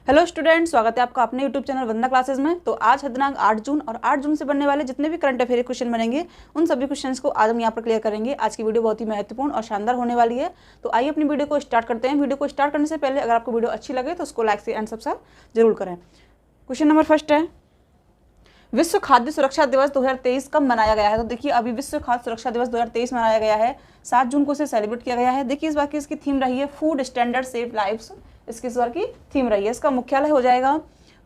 Hello student, स्वागत है आपका अपने यूट्यूब चैनल वंदना क्लासेस में। तो आज है दिनांक 8 जून और 8 जून से बनने वाले जितने भी करंट अफेयर क्वेश्चन बनेंगे उन सभी क्वेश्चंस को आज हम यहाँ पर क्लियर करेंगे। आज की वीडियो बहुत ही महत्वपूर्ण और शानदार होने वाली है। तो आइए अपनी वीडियो को स्टार्ट करते हैं। वीडियो को स्टार्ट करने से पहले अगर आपको वीडियो अच्छी लगे तो उसको लाइक से एंड सब्सक्राइब जरूर करें। क्वेश्चन नंबर फर्स्ट है, विश्व खाद्य सुरक्षा दिवस 2023 कब मनाया गया है? तो देखिए अभी विश्व खाद्य सुरक्षा दिवस 2023 मनाया गया है, 7 जून को इसे सेलिब्रेट किया गया है। देखिए इस बार की इसकी थीम रही है फूड स्टैंडर्ड सेव लाइव्स। इसकी इस बार की थीम रही है। इसका मुख्यालय हो जाएगा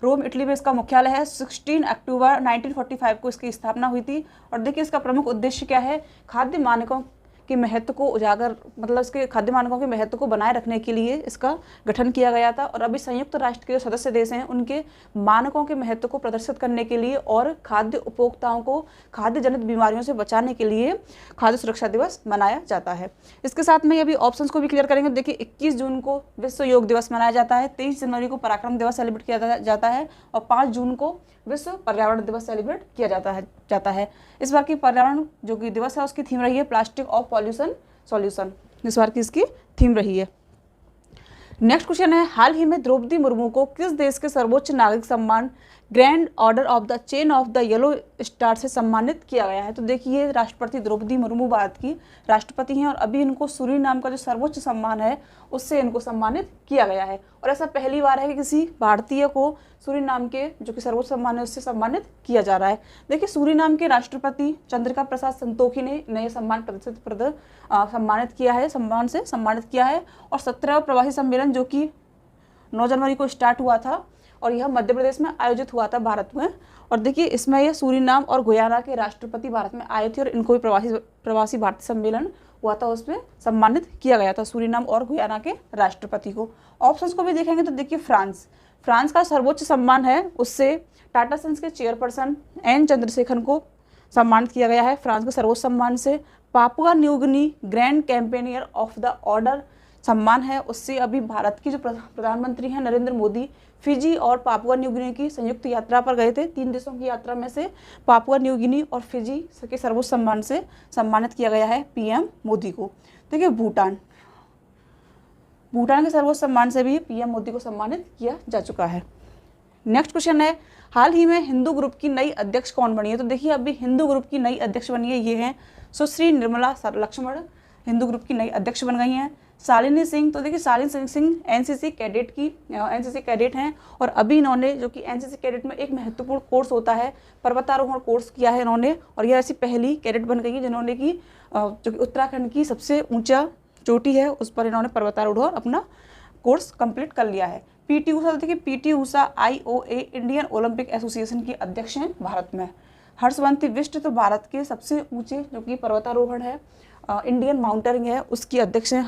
रोम, इटली में इसका मुख्यालय है। 16 अक्टूबर 1945 को इसकी स्थापना हुई थी। और देखिए इसका प्रमुख उद्देश्य क्या है? खाद्य मानकों के महत्व को उजागर, मतलब इसके खाद्य मानकों के महत्व को बनाए रखने के लिए इसका गठन किया गया था। और अभी संयुक्त राष्ट्र के जो सदस्य देश हैं उनके मानकों के महत्व को प्रदर्शित करने के लिए और खाद्य उपभोक्ताओं को खाद्य जनित बीमारियों से बचाने के लिए खाद्य सुरक्षा दिवस मनाया जाता है। इसके साथ में अभी ऑप्शंस को भी क्लियर करेंगे। देखिए 21 जून को विश्व योग दिवस मनाया जाता है, 23 जनवरी को पराक्रम दिवस सेलिब्रेट किया जाता है और 5 जून को विश्व पर्यावरण दिवस सेलिब्रेट किया जाता है। इस बार की पर्यावरण जो कि दिवस है उसकी थीम रही है प्लास्टिक ऑफ पॉल्यूशन सॉल्यूशन। इस बार की इसकी थीम रही है। नेक्स्ट क्वेश्चन है, हाल ही में द्रौपदी मुर्मू को किस देश के सर्वोच्च नागरिक सम्मान grand order of the chain of the yellow star से सम्मानित किया गया है? तो देखिए राष्ट्रपति द्रौपदी मुर्मू भारत की राष्ट्रपति हैं और अभी इनको सूरीनाम का जो सर्वोच्च सम्मान है उससे इनको सम्मानित किया गया है। और ऐसा पहली बार है कि किसी भारतीय को सूरीनाम के जो कि सर्वोच्च सम्मान है उससे सम्मानित किया जा रहा है। देखिए सूरीनाम के राष्ट्रपति चंद्रिका प्रसाद संतोखी ने नए सम्मान सम्मानित किया है, सम्मान से सम्मानित किया है। और 17वां प्रवासी सम्मेलन जो कि 9 जनवरी को स्टार्ट हुआ था और यह मध्य प्रदेश में आयोजित हुआ था भारत में। और देखिए इसमें यह सूरीनाम और गुयाना के राष्ट्रपति भारत में आए थे और इनको भी प्रवासी भारतीय सम्मेलन हुआ था, उसमें सम्मानित किया गया था सूरीनाम और गुयाना के राष्ट्रपति को। ऑप्शंस को भी देखेंगे तो देखिए फ्रांस का सर्वोच्च सम्मान है, उससे टाटा सन्स के चेयरपर्सन एन चंद्रशेखर को सम्मानित किया गया है फ्रांस के सर्वोच्च सम्मान से। Papua New Guinea grand companion of the order सम्मान है, उससे अभी भारत की जो प्रधानमंत्री हैं नरेंद्र मोदी फिजी और पापुआ न्यू गिनी की संयुक्त यात्रा पर गए थे। 3 देशों की यात्रा में से पापुआ न्यू गिनी और फिजी के सर्वोच्च सम्मान से सम्मानित किया गया है पीएम मोदी को। देखिए भूटान के सर्वोच्च सम्मान से भी पीएम मोदी को सम्मानित किया जा चुका है। नेक्स्ट क्वेश्चन है, हाल ही में हिंदू ग्रुप की नई अध्यक्ष कौन बनी है? तो देखिए अभी हिंदू ग्रुप की नई अध्यक्ष बनी है, ये हैं सुश्री निर्मला लक्ष्मण हिंदू ग्रुप की नई अध्यक्ष बन गई हैं। शालिनी सिंह, तो देखिए शालिनी सिंह एनसीसी कैडेट हैं और अभी इन्होंने जो कि एनसीसी कैडेट में एक महत्वपूर्ण कोर्स होता है पर्वतारोहण कोर्स किया है इन्होंने। और यह ऐसी पहली कैडेट बन गई है जिन्होंने कि जो कि उत्तराखंड की सबसे ऊंचा चोटी है उस पर इन्होंने पर्वतारोहण अपना कोर्स कंप्लीट कर लिया है। पीटी ऊषा, देखिए PT Usha IOA Indian Olympic association की अध्यक्ष हैं भारत में। हर्षवंती बिष्ट, तो भारत के सबसे ऊंचे जो कि पर्वतारोहण है इंडियन माउंटेनिंग है उसकी अध्यक्ष हैं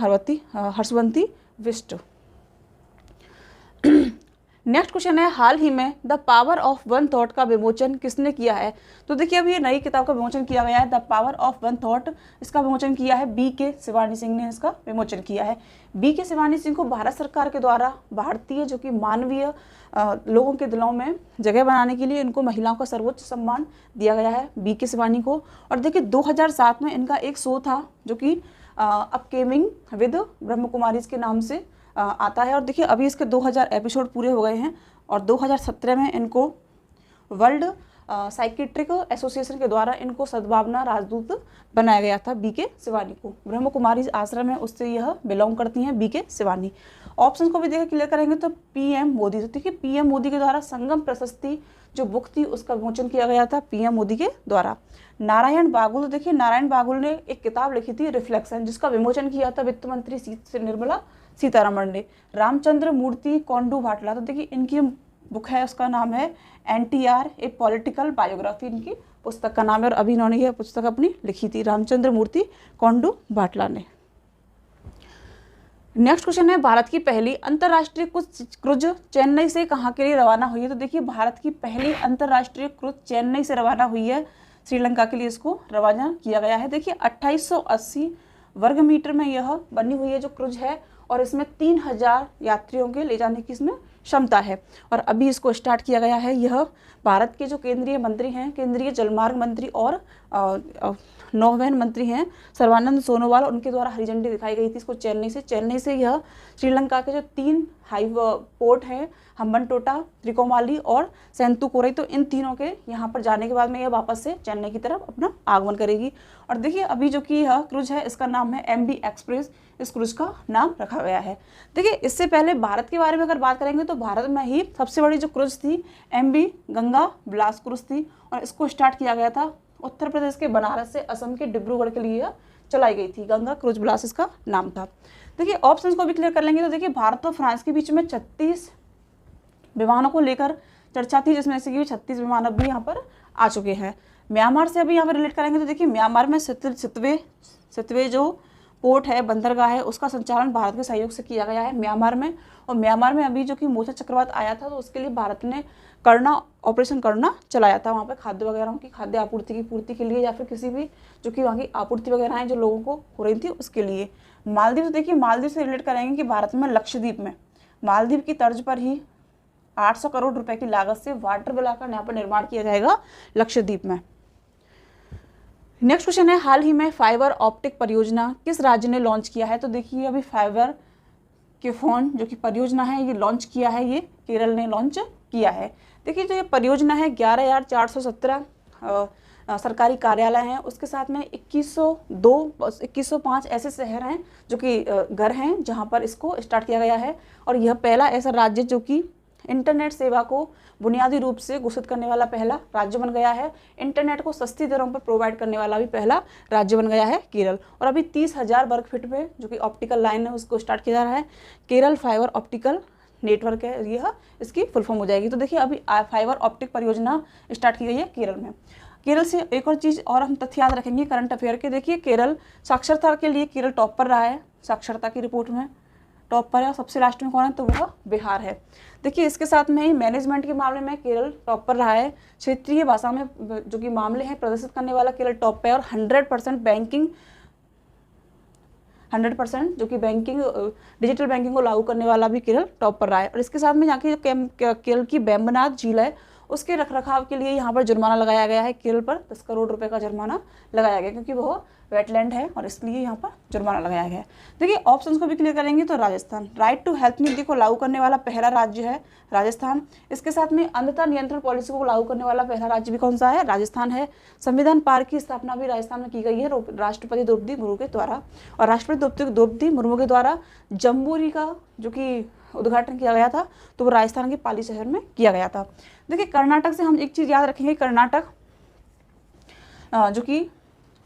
हर्षवंती बिष्ट। नेक्स्ट क्वेश्चन है, हाल ही में the power of one thought का विमोचन किसने किया है? तो देखिए अभी ये नई किताब का विमोचन किया गया है the power of one thought. इसका विमोचन किया है BK शिवानी सिंह ने इसका विमोचन किया है। BK शिवानी सिंह को भारत सरकार के द्वारा भारतीय जो कि मानवीय लोगों के दिलों में जगह बनाने के लिए इनको महिलाओं का सर्वोच्च सम्मान दिया गया है BK शिवानी को। और देखिए 2007 में इनका एक शो था जो कि अपकमिंग विद ब्रह्म कुमारीज के नाम से आता है। और देखिए अभी इसके 2000 एपिसोड पूरे हो गए हैं और 2017 में इनको वर्ल्ड साइकेट्रिक एसोसिएशन के द्वारा इनको सद्भावना राजदूत बनाया गया था BK शिवानी को। ब्रह्म कुमारी आश्रम है उससे यह बिलोंग करती हैं BK शिवानी। ऑप्शन को भी देखिए क्लियर करेंगे तो PM मोदी, तो देखिए PM मोदी के द्वारा संगम प्रशस्ति जो बुक थी उसका विमोचन किया गया था PM मोदी के द्वारा। नारायण बागुल, तो देखिए नारायण बागुल ने एक किताब लिखी थी रिफ्लेक्शन जिसका विमोचन किया था वित्त मंत्री निर्मला सीतारमण ने। रामचंद्र मूर्ति कोंडू भाटला, तो देखिए इनकी बुक है उसका नाम है NTR ए पॉलिटिकल बायोग्राफी, इनकी पुस्तक का नाम है और अभी इन्होंने यह पुस्तक अपनी लिखी थी रामचंद्र मूर्ति कोंडू भाटला ने। नेक्स्ट क्वेश्चन है, भारत की पहली अंतर्राष्ट्रीय क्रूज चेन्नई से कहाँ के लिए रवाना हुई है? तो देखिए भारत की पहली अंतर्राष्ट्रीय क्रूज चेन्नई से रवाना हुई है, श्रीलंका के लिए इसको रवाना किया गया है। देखिए 2880 वर्ग मीटर में यह बनी हुई है जो क्रूज है और इसमें 3000 यात्रियों के ले जाने की इसमें क्षमता है। और अभी इसको स्टार्ट किया गया है। यह भारत के जो केंद्रीय मंत्री हैं, केंद्रीय जलमार्ग मंत्री और नौवहन मंत्री हैं सर्बानंद सोनोवाल, उनके द्वारा हरी झंडी दिखाई गई थी इसको चेन्नई से यह श्रीलंका के जो 3 हाई पोर्ट हैं, हम्बनटोटा, त्रिकोमाली और सेंतुकोरई, तो इन तीनों के यहाँ पर जाने के बाद में यह वापस से चेन्नई की तरफ अपना आगमन करेगी। और देखिए अभी जो कि यह क्रूज है इसका नाम है MV एक्सप्रेस, इस क्रूज का नाम रखा गया है। देखिए इससे पहले भारत के बारे में अगर बात करेंगे तो भारत में ही सबसे बड़ी जो क्रूज थी MV गंगा विलास क्रूज थी, और इसको स्टार्ट किया गया था उत्तर प्रदेश के बनारस से असम के डिब्रूगढ़ के लिए चलाई गई थी। गंगा क्रूज विलास इसका नाम था। देखिए ऑप्शंस को भी क्लियर कर लेंगे तो देखिए भारत और फ्रांस के बीच में 36 विमानों को लेकर चर्चा थी, जिसमें से 36 विमान अभी यहाँ पर आ चुके हैं। म्यांमार से अभी यहाँ पर रिलेट करेंगे तो देखिए म्यांमार में सितवे जो पोर्ट है, बंदरगाह है, उसका संचालन भारत के सहयोग से किया गया है म्यांमार में। और म्यांमार में अभी जो कि मोचा चक्रवात आया था तो उसके लिए भारत ने ऑपरेशन करना चलाया था, वहाँ पे खाद्य वगैरह की खाद्य आपूर्ति की पूर्ति के लिए, या फिर किसी भी जो कि वहाँ की आपूर्ति वगैरह है जो लोगों को हो रही थी उसके लिए। मालदीव तो देखिए मालदीव से रिलेट करेंगे कि भारत में लक्षद्वीप में मालदीव की तर्ज पर ही 800 करोड़ रुपए की लागत से वाटर ब्लॉक का यहाँ पर निर्माण किया जाएगा लक्षद्वीप में। नेक्स्ट क्वेश्चन है, हाल ही में फाइबर ऑप्टिक परियोजना किस राज्य ने लॉन्च किया है? तो देखिए अभी फाइबर के फोन जो कि परियोजना है ये लॉन्च किया है, ये केरल ने लॉन्च किया है। देखिए जो ये परियोजना है 11,417 सरकारी कार्यालय हैं, उसके साथ में 2105 ऐसे शहर हैं जो कि घर हैं जहां पर इसको स्टार्ट किया गया है। और यह पहला ऐसा राज्य जो कि इंटरनेट सेवा को बुनियादी रूप से घोषित करने वाला पहला राज्य बन गया है। इंटरनेट को सस्ती दरों पर प्रोवाइड करने वाला भी पहला राज्य बन गया है केरल। और अभी 30,000 वर्ग फीट में जो कि ऑप्टिकल लाइन है उसको स्टार्ट किया जा रहा है। केरल फाइबर ऑप्टिकल नेटवर्क है, यह इसकी फुल फॉर्म हो जाएगी। तो देखिए अभी फाइबर ऑप्टिक परियोजना स्टार्ट की गई है केरल में। केरल से एक और चीज़ और हम तथ्य याद रखेंगे करंट अफेयर के। देखिए केरल साक्षरता के लिए केरल टॉप पर रहा है, साक्षरता की रिपोर्ट में टॉप पर है। और सबसे लास्ट में कौन है? तो वह बिहार है। देखिए इसके साथ में ही मैनेजमेंट के मामले में केरल टॉप पर रहा है। क्षेत्रीय भाषा में जो कि मामले हैं प्रदर्शित करने वाला केरल टॉप पे है। और 100% जो कि डिजिटल बैंकिंग को लागू करने वाला भी केरल टॉप पर रहा है। और इसके साथ में यहाँ की केरल की वेम्बनाड झील है उसके रखरखाव के लिए यहाँ पर जुर्माना लगाया गया है। केरल पर 10 करोड़ रुपए का जुर्माना लगाया गया क्योंकि वह वेटलैंड है और इसलिए यहाँ पर जुर्माना लगाया गया है। देखिए ऑप्शंस को भी क्लियर करेंगे तो राजस्थान राइट टू हेल्थ नीति को लागू करने वाला पहला राज्य है राजस्थान। इसके साथ में अंधता नियंत्रण पॉलिसी को लागू करने वाला पहला राज्य भी कौन सा है? राजस्थान है। संविधान पार्क की स्थापना भी राजस्थान में की गई है राष्ट्रपति द्रौपदी मुर्मू के द्वारा। और राष्ट्रपति द्रौपदी मुर्मू के द्वारा जम्बूरी का जो कि उद्घाटन किया गया था तो वो राजस्थान के पाली शहर में किया गया था। देखिए कर्नाटक से हम एक चीज़ याद रखेंगे, कर्नाटक जो कि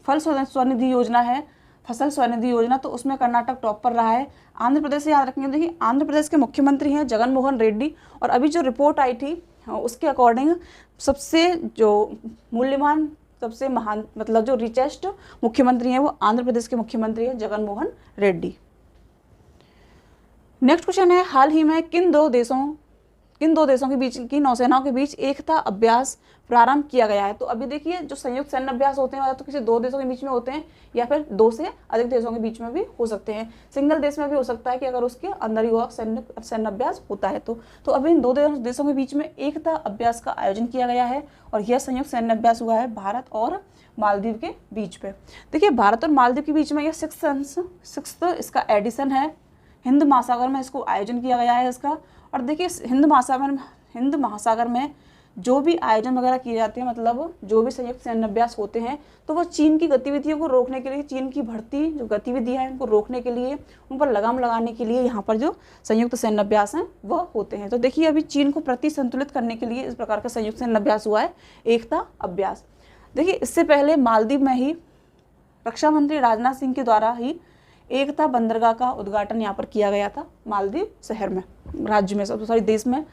फसल स्वनिधि योजना है, फसल स्वनिधि योजना, तो उसमें कर्नाटक टॉप पर रहा है। आंध्र प्रदेश से याद रखेंगे, देखिए आंध्र प्रदेश के मुख्यमंत्री हैं जगन मोहन रेड्डी। और अभी जो रिपोर्ट आई थी उसके अकॉर्डिंग सबसे जो मूल्यवान सबसे महान मतलब जो रिचेस्ट मुख्यमंत्री हैं वो आंध्र प्रदेश के मुख्यमंत्री हैं जगन मोहन रेड्डी। नेक्स्ट क्वेश्चन है, हाल ही में किन दो देशों के बीच की नौसेनाओं के बीच एकता अभ्यास प्रारंभ किया गया है? तो अभी देखिए जो संयुक्त सैन्य अभ्यास होते हैं तो किसी 2 देशों के बीच में होते हैं या फिर 2 से अधिक देशों के बीच में भी हो सकते हैं। सिंगल देश में भी हो सकता है कि अगर उसके अंदर ही वह सैन्य अभ्यास होता है तो अभी इन 2 देशों के बीच में एकता अभ्यास का आयोजन किया गया है और यह संयुक्त सैन्य अभ्यास हुआ है भारत और मालदीव के बीच पे। देखिए भारत और मालदीव के बीच में यह 6th इसका एडिशन है। हिंद महासागर में इसको आयोजन किया गया है इसका। और देखिए हिंद महासागर में जो भी आयोजन वगैरह किए जाते हैं मतलब जो भी संयुक्त सैन्य अभ्यास होते हैं तो वो चीन की गतिविधियों को रोकने के लिए, चीन की बढ़ती जो गतिविधियां हैं उनको रोकने के लिए, उन पर लगाम लगाने के लिए यहाँ पर जो संयुक्त सैन्य अभ्यास हैं वह होते हैं। तो देखिए अभी चीन को प्रति संतुलित करने के लिए इस प्रकार का संयुक्त सैन्य अभ्यास हुआ है, एकता अभ्यास। देखिए इससे पहले मालदीव में ही रक्षा मंत्री राजनाथ सिंह के द्वारा ही एकता बंदरगाह का उद्घाटन यहाँ पर किया गया था मालदीव शहर में, राज्य में, सॉरी देश में।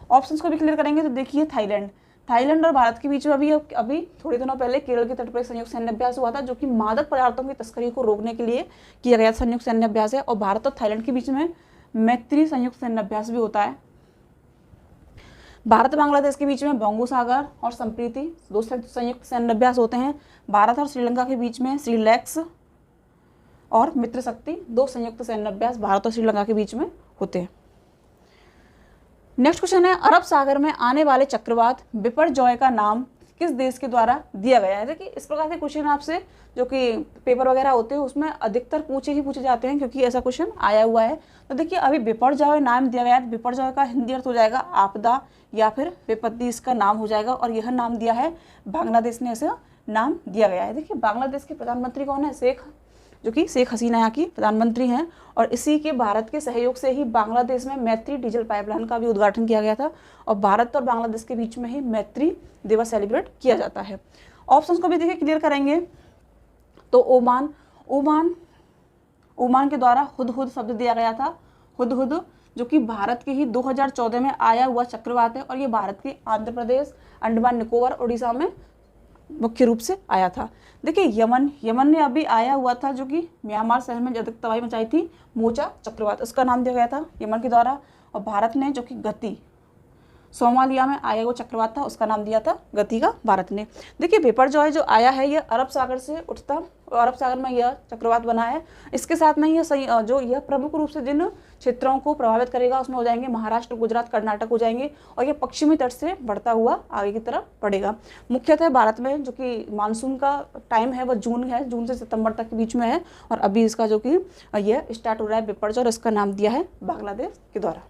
ऑप्शंस को भी क्लियर करेंगे तो देखिए थाईलैंड और भारत के बीच में अभी थोड़े दिनों पहले केरल के तट पर संयुक्त सैन्य अभ्यास हुआ था जो कि मादक पदार्थों की तस्करी को रोकने के लिए किया गया संयुक्त सैन्य अभ्यास है। और भारत और थाईलैंड के बीच में मैत्री संयुक्त सैन्य अभ्यास भी होता है। भारत बांग्लादेश के बीच में बंगो सागर और संप्रीति 2 संयुक्त सैन्य अभ्यास होते हैं। भारत और श्रीलंका के बीच में श्रीलैक्स और मित्र शक्ति 2 संयुक्त सैन्य अभ्यास भारत और श्रीलंका के बीच में होते हैं। नेक्स्ट क्वेश्चन है, अरब सागर में आने वाले चक्रवात बिपरजॉय का नाम किस देश के द्वारा दिया गया है। देखिए इस प्रकार के क्वेश्चन आपसे जो कि पेपर वगैरह होते हैं उसमें अधिकतर पूछे जाते हैं, क्योंकि ऐसा क्वेश्चन आया हुआ है। तो देखिए अभी बिपरजॉय नाम दिया गया है, बिपरजॉय का हिंदी अर्थ हो जाएगा आपदा या फिर विपत्ति, इसका नाम हो जाएगा। और यह नाम दिया है बांग्लादेश ने, ऐसा नाम दिया गया है। देखिए बांग्लादेश के प्रधानमंत्री कौन है, शेख हसीना यहाँ की प्रधानमंत्री हैं। और इसी के भारत के सहयोग से ही बांग्लादेश में मैत्री डीजल पाइपलाइन का भी उद्घाटन किया गया था। और भारत और बांग्लादेश के बीच में ही मैत्री दिवस सेलिब्रेट किया जाता है। ऑप्शंस को भी देखिए क्लियर करेंगे तो ओमान के द्वारा हुदहुद शब्द दिया गया था। हुदहुद जो कि भारत के ही 2014 में आया हुआ चक्रवात है, और ये भारत के आंध्र प्रदेश, अंडमान निकोबार, उड़ीसा में मुख्य रूप से आया था। देखिए यमन ने अभी आया हुआ था, जो कि म्यांमार शहर में जब तबाही मचाई थी, मोचा चक्रवात, उसका नाम दिया गया था यमन के द्वारा। और भारत ने जो कि गति, सोमालिया में आया हुआ चक्रवात था, उसका नाम दिया था गति का भारत ने। देखिए बिपरजॉय जो आया है यह अरब सागर से उठता, और अरब सागर में यह चक्रवात बना है। इसके साथ में यह प्रमुख रूप से जिन क्षेत्रों को प्रभावित करेगा उसमें हो जाएंगे महाराष्ट्र, गुजरात, कर्नाटक हो जाएंगे। और यह पश्चिमी तट से बढ़ता हुआ आगे की तरफ बढ़ेगा। मुख्यतः भारत में जो कि मानसून का टाइम है वह जून से सितंबर तक के बीच में है। और अभी इसका जो कि यह स्टार्ट हो रहा है बिपरजॉय, और इसका नाम दिया है बांग्लादेश के द्वारा।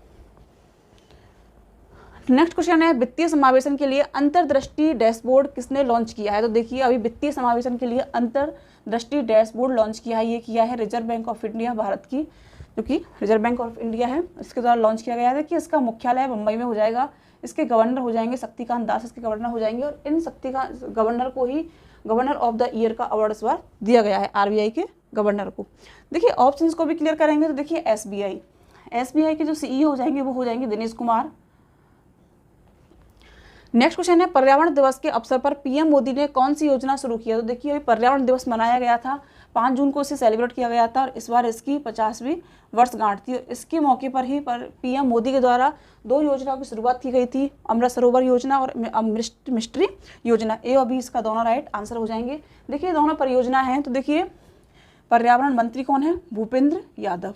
नेक्स्ट क्वेश्चन है, वित्तीय समावेशन के लिए अंतर्दृष्टि डैशबोर्ड किसने लॉन्च किया है। तो देखिए अभी वित्तीय समावेशन के लिए अंतर्दृष्टि डैशबोर्ड लॉन्च किया है, ये किया है reserve bank of India, Bharat की जो कि रिजर्व बैंक ऑफ इंडिया है, इसके द्वारा लॉन्च किया गया है। देखिए इसका मुख्यालय मुंबई में हो जाएगा। इसके गवर्नर हो जाएंगे शक्तिकांत दास, इसके गवर्नर हो जाएंगे। और इन गवर्नर को ही गवर्नर ऑफ द ईयर का अवार्ड इस बार दिया गया है, आरबीआई के गवर्नर को। देखिए ऑप्शंस को भी क्लियर करेंगे तो देखिए एसबीआई के जो सीईओ हो जाएंगे वो हो जाएंगे दिनेश कुमार। नेक्स्ट क्वेश्चन है, पर्यावरण दिवस के अवसर पर पीएम मोदी ने कौन सी योजना शुरू किया। तो देखिए अभी पर्यावरण दिवस मनाया गया था, 5 जून को इसे सेलिब्रेट किया गया था, और इस बार इसकी 50वीं वर्षगांठ थी। इसके मौके पर ही पीएम मोदी के द्वारा 2 योजनाओं की शुरुआत की गई थी, अमृत सरोवर योजना और मिस्ट्री योजना। ए और बी इसका दोनों राइट आंसर हो जाएंगे। देखिए दोनों परियोजना हैं। तो देखिए पर्यावरण मंत्री कौन है, भूपेंद्र यादव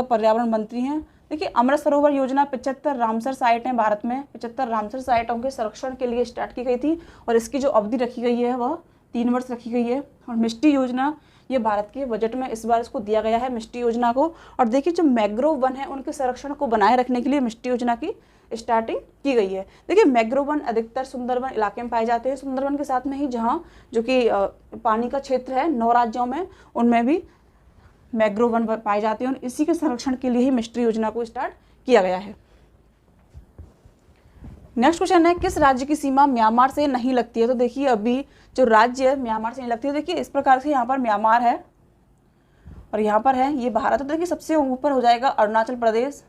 पर्यावरण मंत्री हैं। देखिए अमृत सरोवर योजना 75 रामसर साइट हैं भारत में, 75 रामसर साइटों के संरक्षण के लिए स्टार्ट की गई थी, और इसकी जो अवधि रखी गई है वह 3 वर्ष रखी गई है। और मिस्ट्री योजना ये भारत के बजट में इस बार इसको दिया गया है, मिस्ट्री योजना को। और देखिए जो मैंग्रोव वन है उनके संरक्षण को बनाए रखने के लिए मिस्ट्री योजना की स्टार्टिंग की गई है। देखिए मैंग्रोव वन अधिकतर सुंदरवन इलाके में पाए जाते हैं, सुंदरवन के साथ में ही जहाँ जो कि पानी का क्षेत्र है 9 राज्यों में, उनमें भी मैंग्रोव वन पाए जाते हैं, और इसी के संरक्षण के लिए ही मिस्ट्री योजना को स्टार्ट किया गया है। नेक्स्ट क्वेश्चन है, किस राज्य की सीमा म्यांमार से नहीं लगती है। तो देखिए अभी जो राज्य म्यांमार से नहीं लगती है, देखिए इस प्रकार से यहाँ पर म्यांमार है और यहाँ पर है ये भारत। तो देखिए सबसे ऊपर हो जाएगा अरुणाचल प्रदेश,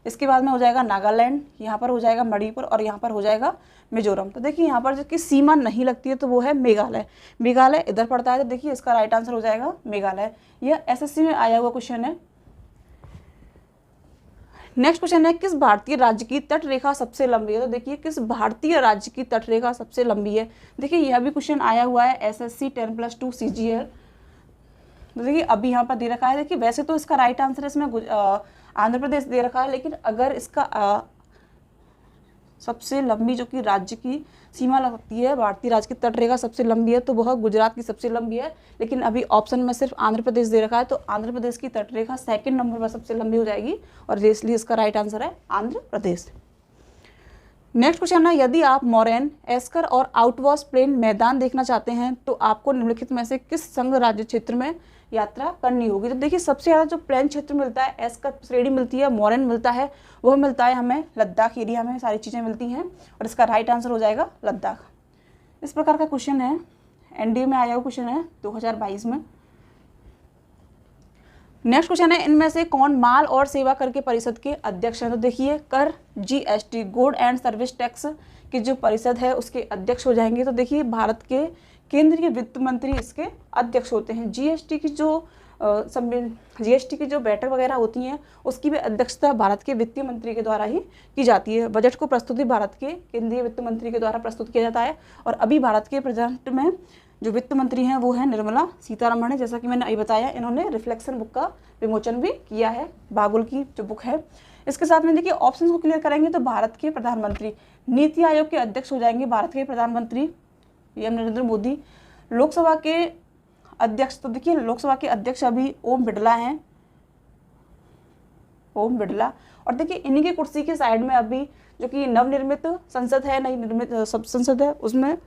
इसके बाद में हो जाएगा नागालैंड, यहाँ पर हो जाएगा मणिपुर, और यहाँ पर हो जाएगा मिजोरम। तो देखिए यहाँ पर जिसकी सीमा नहीं लगती है तो वो है मेघालय इधर पड़ता है। तो देखिए इसका राइट आंसर हो जाएगा मेघालय। यह एसएससी में आया हुआ क्वेश्चन है। नेक्स्ट क्वेश्चन है, किस भारतीय राज्य की तट रेखा सबसे लंबी है। तो देखिए किस भारतीय राज्य की तट रेखा सबसे लंबी है। देखिए यह भी क्वेश्चन आया हुआ है एसएससी 10+2 CGL। तो देखिए अभी यहाँ पर दे रखा है। देखिए वैसे तो इसका राइट आंसर इसमें आंध्र प्रदेश दे रखा है, लेकिन अगर इसका सबसे लंबी जो कि राज्य की सीमा लगती है, भारतीय राज्य की तट रेखा सबसे लंबी है, तो वह गुजरात की सबसे लंबी है। लेकिन अभी ऑप्शन में सिर्फ आंध्र प्रदेश दे रखा है, तो आंध्र प्रदेश की तट रेखा 2nd नंबर पर सबसे लंबी हो जाएगी, और इसलिए इसका राइट आंसर है आंध्र प्रदेश। नेक्स्ट क्वेश्चन है, यदि आप मोरेन, एस्कर और आउटवॉश प्लेन मैदान देखना चाहते हैं तो आपको निम्नलिखित में से किस संघ राज्य क्षेत्र में यात्रा करनी होगी। तो देखिए सबसे ज़्यादा जो प्लेन क्षेत्र मिलता है, एस्कर श्रेणी मिलती है, मोरेन मिलता है, वह मिलता है हमें लद्दाख एरिया में सारी चीज़ें मिलती हैं, और इसका राइट आंसर हो जाएगा लद्दाख। इस प्रकार का क्वेश्चन है, एनडीए में आया हुआ क्वेश्चन है 2022 में। नेक्स्ट क्वेश्चन है, इनमें से कौन माल और सेवा कर के परिषद के अध्यक्ष हैं। तो देखिए कर GST good and service tax की जो परिषद है उसके अध्यक्ष हो जाएंगे। तो देखिए भारत के केंद्रीय वित्त मंत्री इसके अध्यक्ष होते हैं। जीएसटी की जो बैठक वगैरह होती हैं उसकी भी अध्यक्षता भारत के वित्त मंत्री के द्वारा ही की जाती है। बजट को प्रस्तुति भारत के केंद्रीय वित्त मंत्री के द्वारा प्रस्तुत किया जाता है, और अभी भारत के प्रेजेंट में जो वित्त मंत्री हैं वो है निर्मला सीतारमण है। जैसा कि मैंने अभी बताया, इन्होंने रिफ्लेक्शन बुक का विमोचन भी किया है, बागुल की जो बुक है। इसके साथ में देखिए ऑप्शन को क्लियर करेंगे तो भारत के प्रधानमंत्री, नीति आयोग के अध्यक्ष हो जाएंगे भारत के प्रधानमंत्री पीएम नरेंद्र मोदी। लोकसभा के अध्यक्ष, तो देखिए लोकसभा के अध्यक्ष अभी ओम बिरला हैं, ओम बिरला। और देखिए इन्हीं की कुर्सी के साइड में अभी जो कि नवनिर्मित संसद है, नई निर्मित सब संसद है, उसमें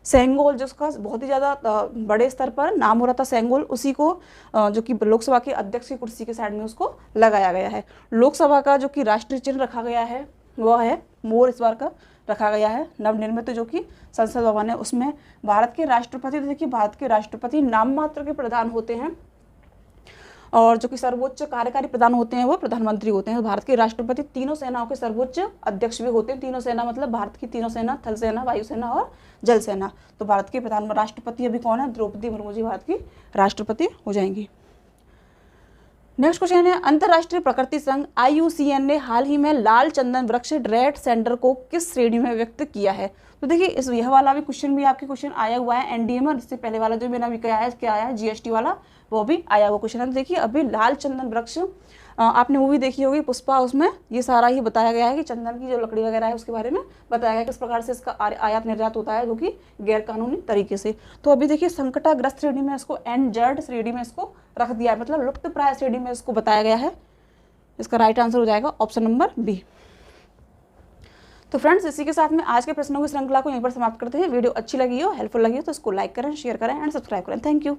सेंगोल, जिसका बहुत ही ज़्यादा बड़े स्तर पर नाम हो रहा था सेंगोल, उसी को जो कि लोकसभा के अध्यक्ष की कुर्सी के साइड में उसको लगाया गया है। लोकसभा का जो कि राष्ट्रीय चिन्ह रखा गया है वह है मोर, इस बार का रखा गया है। नवनिर्मित जो कि संसद भवन है उसमें भारत के राष्ट्रपति, तो देखिए भारत के राष्ट्रपति नाम मात्र के प्रधान होते हैं और जो कि सर्वोच्च कार्यकारी प्रधान होते हैं वो प्रधानमंत्री होते हैं। भारत के राष्ट्रपति तीनों सेनाओं के सर्वोच्च अध्यक्ष भी होते हैं। तीनों सेना मतलब भारत की तीनों सेना, थल सेना, वायुसेना और जल सेना। तो भारत के प्रधान राष्ट्रपति अभी कौन है? द्रौपदी मुर्मू जी भारत की राष्ट्रपति हो जाएंगी। नेक्स्ट क्वेश्चन है, अंतर्राष्ट्रीय प्रकृति संघ IUCN ने हाल ही में लाल चंदन वृक्ष रेड सेंडर को किस श्रेणी में व्यक्त किया है? तो देखिए इस यह वाला भी क्वेश्चन भी आपके क्वेश्चन आया हुआ है एनडीए में, इससे पहले वाला जो मैंने अभी क्या आया है GST वाला, वो भी आया हुआ क्वेश्चन है। तो देखिए अभी लाल चंदन वृक्ष, आपने मूवी देखी होगी पुष्पा, उसमें ये सारा ही बताया गया है कि चंदन की जो लकड़ी वगैरह है उसके बारे में बताया गया किस प्रकार से इसका आयात निर्यात होता है जो कि गैर कानूनी तरीके से। तो अभी देखिए संकटाग्रस्त श्रेणी में इसको, एंडजर्ड श्रेणी में इसको रख दिया है, मतलब लुप्त प्राय श्रेणी में इसको बताया गया है। इसका राइट आंसर हो जाएगा ऑप्शन नंबर बी। तो फ्रेंड्स इसी के साथ में आज के प्रश्नों की श्रृंखला को यहीं पर समाप्त करते हैं। वीडियो अच्छी लगी हो, हेल्पफुल लगी हो तो इसको लाइक करें, शेयर करें एंड सब्सक्राइब करें। Thank you.